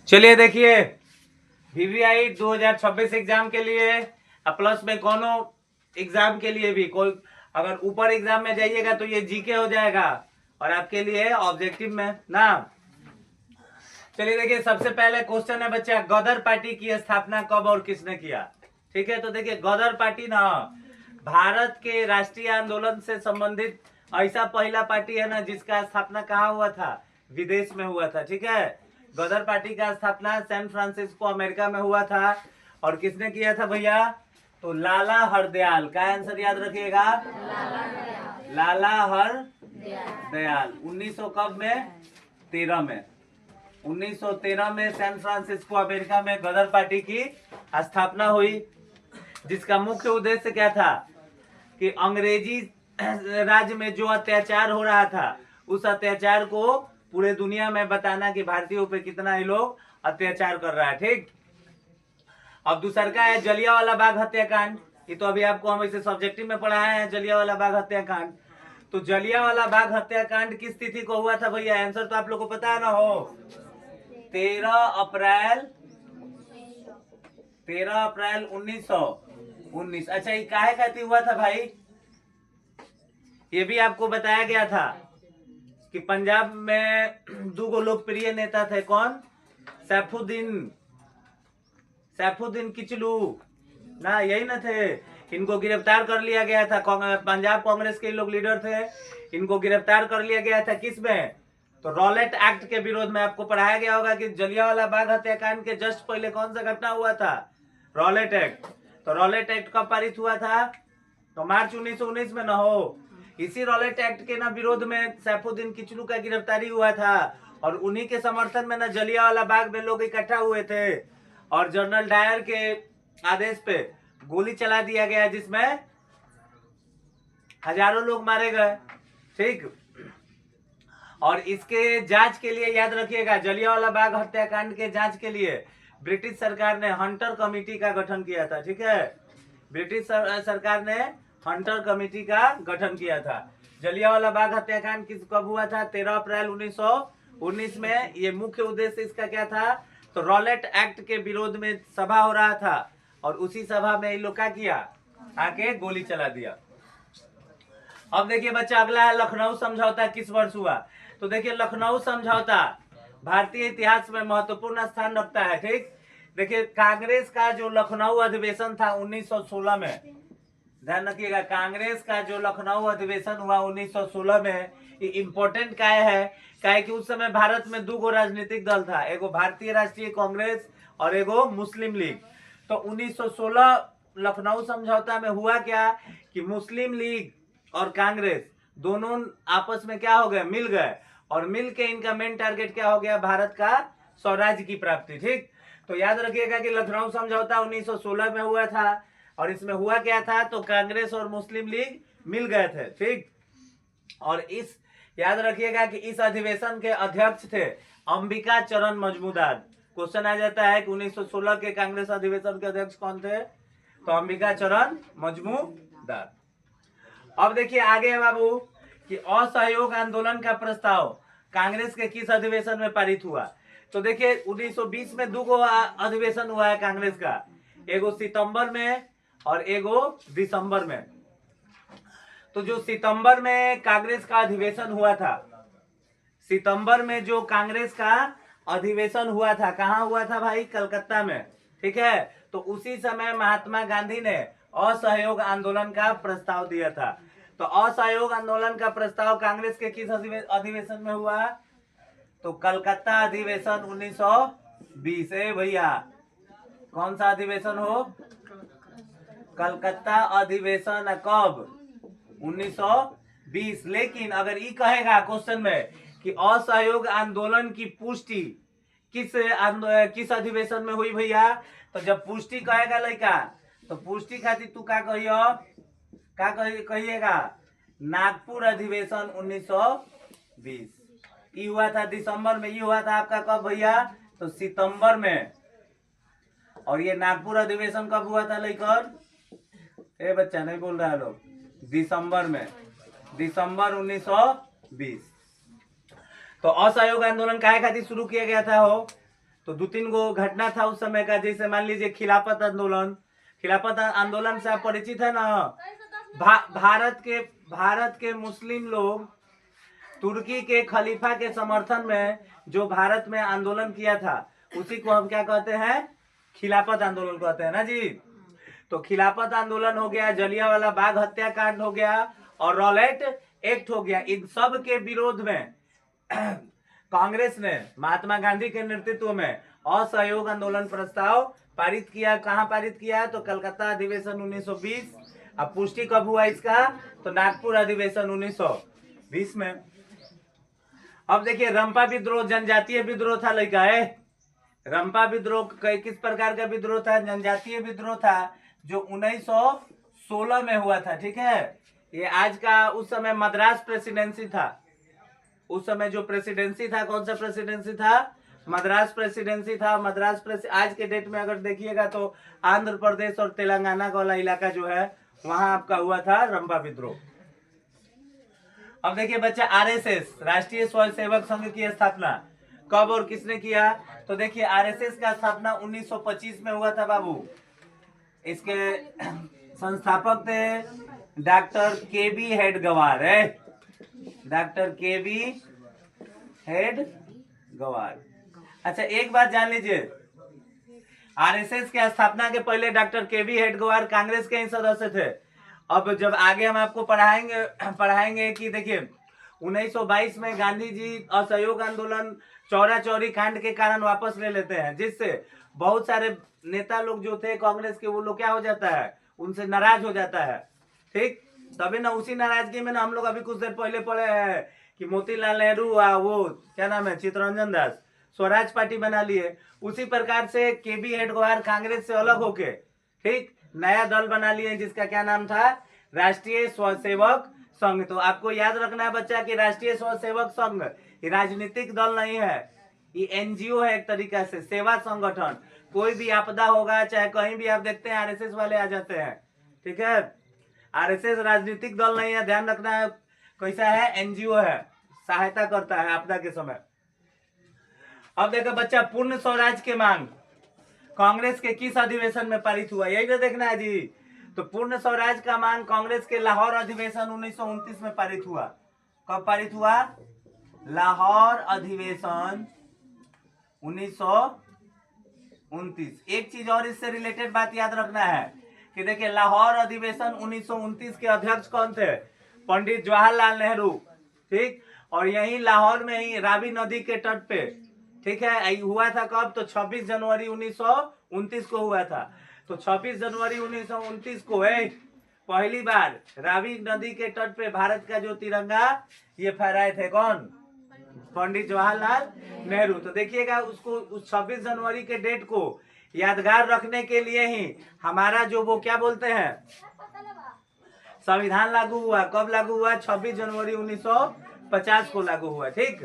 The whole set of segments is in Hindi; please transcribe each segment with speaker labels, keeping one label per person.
Speaker 1: चलिए देखिए वीवीआई 2026 एग्जाम के लिए प्लस में कोनो एग्जाम के लिए भी कोई अगर ऊपर एग्जाम में जाइएगा तो ये जीके हो जाएगा और आपके लिए ऑब्जेक्टिव में ना। चलिए देखिए सबसे पहले क्वेश्चन है बच्चा, गदर पार्टी की स्थापना कब और किसने किया। ठीक है, तो देखिए गदर पार्टी ना भारत के राष्ट्रीय आंदोलन से संबंधित ऐसा पहला पार्टी है ना जिसका स्थापना कहाँ हुआ था, विदेश में हुआ था। ठीक है, गदर पार्टी का स्थापना सैन फ्रांसिस्को अमेरिका में हुआ था। और किसने किया था भैया, तो लाला हरदयाल का आंसर याद रखिएगा, लाला हरदयाल 1900 कब में 13 में 1913 में सैन फ्रांसिस्को अमेरिका में गदर पार्टी की स्थापना हुई, जिसका मुख्य उद्देश्य क्या था कि अंग्रेजी राज्य में जो अत्याचार हो रहा था उस अत्याचार को पूरे दुनिया में बताना कि भारतीयों पे कितना ये लोग अत्याचार कर रहा है। ठीक, अब दूसरा का है जलियांवाला बाग हत्याकांड। ये तो अभी आपको हम इसे सब्जेक्टिव में पढ़ाए हैं, जलियांवाला बाग हत्याकांड। तो जलियांवाला बाग हत्याकांड किस तिथि को हुआ था भैया, आंसर तो आप लोग को पता है ना हो, 13 अप्रैल 1919। अच्छा ये काहे कहती हुआ था भाई, ये भी आपको बताया गया था कि पंजाब में दो लोकप्रिय नेता थे, कौन, सैफुद्दीन किचलू ना, यही ना थे। इनको गिरफ्तार कर लिया गया था, पंजाब कांग्रेस के लोग लीडर थे, इनको गिरफ्तार कर लिया गया था किस में, तो रॉलेट एक्ट के विरोध में। आपको पढ़ाया गया होगा कि जलियांवाला बाग हत्याकांड के जस्ट पहले कौन सा घटना हुआ था, रॉलेट एक्ट। तो रॉलेट एक्ट कब पारित हुआ था, तो मार्च 1919 में न हो। इसी रॉलेट एक्ट के ना विरोध में सैफुद्दीन किचलू का गिरफ्तारी हुआ था और उन्हीं के समर्थन में ना जलियांवाला बाग में लोग इकट्ठा हुए थे और जनरल डायर के आदेश पे गोली चला दिया गया जिसमें हजारों लोग मारे गए। ठीक, और इसके जांच के लिए याद रखिएगा, जलियांवाला बाग हत्याकांड के जांच के लिए ब्रिटिश सरकार ने हंटर कमेटी का गठन किया था। ठीक है, ब्रिटिश सरकार ने हंटर कमेटी का गठन किया था। जलियांवाला बाग हत्याकांड किस कब हुआ था, 13 अप्रैल 1919 में। ये मुख्य उद्देश्य इसका क्या था, तो रॉलेट एक्ट के विरोध में सभा हो रहा था और उसी सभा में इन लोग क्या किया, आके गोली चला दिया। अब देखिए बच्चा अगला है लखनऊ समझौता किस वर्ष हुआ। तो देखिए लखनऊ समझौता भारतीय इतिहास में महत्वपूर्ण स्थान रखता है। ठीक, देखिए कांग्रेस का जो लखनऊ अधिवेशन था 1916 में, ध्यान रखिएगा, कांग्रेस का जो लखनऊ अधिवेशन हुआ 1916 में, ये इम्पोर्टेंट क्या है कि उस समय भारत में दो राजनीतिक दल था, एगो भारतीय राष्ट्रीय कांग्रेस और एगो मुस्लिम लीग। तो 1916 लखनऊ समझौता में हुआ क्या कि मुस्लिम लीग और कांग्रेस दोनों आपस में क्या हो गए, मिल गए, और मिल के इनका मेन टारगेट क्या हो गया, भारत का स्वराज्य की प्राप्ति। ठीक, तो याद रखिएगा कि लखनऊ समझौता 1916 में हुआ था और इसमें हुआ क्या था, तो कांग्रेस और मुस्लिम लीग मिल गए थे। ठीक, और इस याद रखिएगा कि इस अधिवेशन के अध्यक्ष थे अंबिका चरण मजमूदार। क्वेश्चन आ जाता है कि 1916 के कांग्रेस अधिवेशन के अध्यक्ष कौन थे, तो अंबिका चरण मजमूदार। अब देखिए आगे है बाबू कि असहयोग आंदोलन का प्रस्ताव कांग्रेस के किस अधिवेशन में पारित हुआ। तो देखिए 1920 में दो अधिवेशन हुआ है कांग्रेस का, एगो सितंबर में और एगो दिसंबर में। तो जो सितंबर में कांग्रेस का अधिवेशन हुआ था, सितंबर में जो कांग्रेस का अधिवेशन हुआ था, कहाँ हुआ था भाई, कलकत्ता में। ठीक है, तो उसी समय महात्मा गांधी ने असहयोग आंदोलन का प्रस्ताव दिया था। तो असहयोग आंदोलन का प्रस्ताव कांग्रेस के किस अधिवेशन में हुआ, तो कलकत्ता अधिवेशन 1920। भैया कौन सा अधिवेशन हो, कलकत्ता अधिवेशन कब, 1920। लेकिन अगर ये कहेगा क्वेश्चन में कि असहयोग आंदोलन की पुष्टि किस अधिवेशन में हुई भैया, तो जब पुष्टि कहेगा लड़का तो पुष्टि खातिर तू का कहिएगा, नागपुर अधिवेशन 1920। ये हुआ था दिसंबर में, ये हुआ था आपका कब भैया, तो सितंबर में। और ये नागपुर अधिवेशन कब हुआ था लेकर, ए बच्चा नहीं बोल रहा है लोग, दिसंबर में, दिसंबर 1920। तो असहयोग आंदोलन काहे खातिर शुरू किया गया था हो, तो 2-3 गो घटना था उस समय का, जैसे मान लीजिए खिलाफत आंदोलन। खिलाफत आंदोलन से आप परिचित है ना? भारत के मुस्लिम लोग तुर्की के खलीफा के समर्थन में जो भारत में आंदोलन किया था, उसी को हम क्या कहते हैं? खिलाफत आंदोलन कहते हैं ना जी। तो खिलाफत आंदोलन हो गया, जलियांवाला बाग हत्याकांड हो गया और रॉलेट एक्ट हो गया। इन सब के विरोध में कांग्रेस ने महात्मा गांधी के नेतृत्व में असहयोग आंदोलन प्रस्ताव पारित किया। कहां पारित किया? तो कलकत्ता अधिवेशन 1920। अब पुष्टि कब हुआ इसका? तो नागपुर अधिवेशन 1920 में। अब देखिए रंपा विद्रोह जनजातीय विद्रोह था लड़का है। रंपा विद्रोह किस प्रकार का विद्रोह था? जनजातीय विद्रोह था जो 1916 में हुआ था। ठीक है, ये आज का उस समय मद्रास प्रेसिडेंसी था। उस समय जो प्रेसिडेंसी था, कौन सा प्रेसिडेंसी था? मद्रास प्रेसिडेंसी था। आज के डेट में अगर देखिएगा तो आंध्र प्रदेश और तेलंगाना वाला इलाका जो है वहां आपका हुआ था रंपा विद्रोह। अब देखिए बच्चा, आरएसएस राष्ट्रीय स्वयंसेवक संघ की स्थापना कब और किसने किया? तो देखिए आरएसएस का स्थापना 1925 में हुआ था बाबू। इसके संस्थापक थे डॉक्टर केबी हेडगेवार है। डॉक्टर केबी हेडगेवार। अच्छा एक बात जान लीजिए, आरएसएस के स्थापना के पहले डॉक्टर केबी हेडगेवार कांग्रेस के ही सदस्य थे। अब जब आगे हम आपको पढ़ाएंगे कि देखिए 1922 में गांधी जी असहयोग आंदोलन चौरा चौरी कांड के कारण वापस ले लेते हैं, जिससे बहुत सारे नेता लोग जो थे कांग्रेस के, वो लोग क्या हो जाता है? उनसे नाराज हो जाता है। ठीक, तभी ना उसी नाराजगी में ना हम लोग अभी कुछ देर पहले पढ़े हैं कि मोतीलाल नेहरू वो क्या नाम है, चित्तरंजन दास, स्वराज पार्टी बना लिए। उसी प्रकार से केबी हेडगेवार कांग्रेस से अलग होके ठीक नया दल बना लिए जिसका क्या नाम था? राष्ट्रीय स्वयंसेवक संघ। तो आपको याद रखना है बच्चा कि राष्ट्रीय स्वयंसेवक संघ ये राजनीतिक दल नहीं है, ये एनजीओ है, एक तरीका से सेवा संगठन। कोई भी आपदा होगा, चाहे कहीं भी आप देखते हैं आरएसएस वाले आ जाते हैं। ठीक है, आरएसएस राजनीतिक दल नहीं है, ध्यान रखना है। कैसा है? एनजीओ है, सहायता करता है आपदा के समय। अब देखो बच्चा, पूर्ण स्वराज की मांग कांग्रेस के किस अधिवेशन में पारित हुआ? यही तो देखना है जी। तो पूर्ण स्वराज का मांग कांग्रेस के लाहौर अधिवेशन 1929 में पारित हुआ। कब पारित हुआ? लाहौर अधिवेशन 1929। एक चीज और इससे रिलेटेड बात याद रखना है कि देखिए लाहौर अधिवेशन 1929 के अध्यक्ष कौन थे? पंडित जवाहरलाल नेहरू। ठीक, और यही लाहौर में ही रावी नदी के तट पे ठीक है हुआ था। कब? तो 26 जनवरी 1929 को हुआ था। तो 26 जनवरी 1929 को पहली बार रावी नदी के तट पे भारत का जो तिरंगा ये फहराए थे कौन? पंडित जवाहरलाल नेहरू। तो देखिएगा उसको उस 26 जनवरी के डेट को यादगार रखने के लिए ही हमारा जो वो क्या बोलते हैं संविधान लागू हुआ। कब लागू हुआ? 26 जनवरी 1950 को लागू हुआ। ठीक,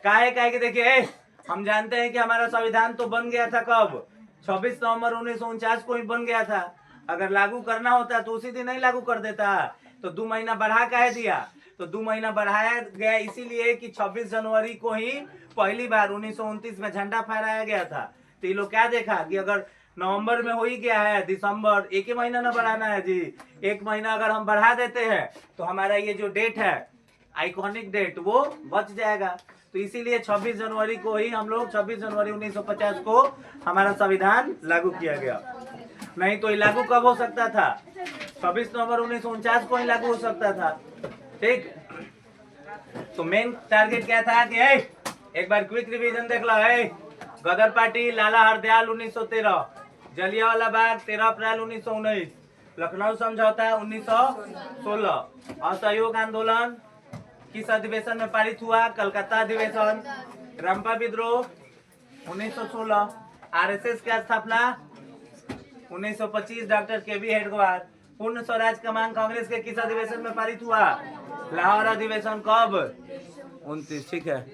Speaker 1: काहे कि देखिए हम जानते हैं कि हमारा संविधान तो बन गया था कब? 26 नवंबर 1949 को ही बन गया था। अगर लागू करना होता तो उसी दिन नहीं लागू कर देता। तो 2 महीना बढ़ा काहे दिया? तो 2 महीना बढ़ाया गया इसीलिए कि 26 जनवरी को ही पहली बार 1929 में झंडा फहराया गया था। तो ये लोग क्या देखा कि अगर नवंबर में हो ही गया है, दिसंबर, एक ही महीना ना बढ़ाना है जी। 1 महीना अगर हम बढ़ा देते हैं तो हमारा ये जो डेट है आइकॉनिक डेट वो बच जाएगा। तो इसीलिए 26 जनवरी को ही हम लोग 26 जनवरी 1950 को हमारा संविधान लागू किया गया। नहीं तो ये लागू कब हो सकता था? 26 नवंबर 1949 को ही लागू हो सकता था। ठीक, तो मेन टारगेट क्या था कि एक बार क्विक रिवीजन देख लो। गदर पार्टी लाला हरदयाल 1913, जलियांवाला बाग 13 अप्रैल 1919, लखनऊ समझौता 1916, असहयोग आंदोलन किस अधिवेशन में पारित हुआ? कलकत्ता अधिवेशन। रंपा विद्रोह 1916, आरएसएस की स्थापना 1925, डॉक्टर केबी हेडगेवार। पूर्ण स्वराज का मांग कांग्रेस के किस अधिवेशन में पारित हुआ? लाहौर अधिवेशन। कब? 29। ठीक है।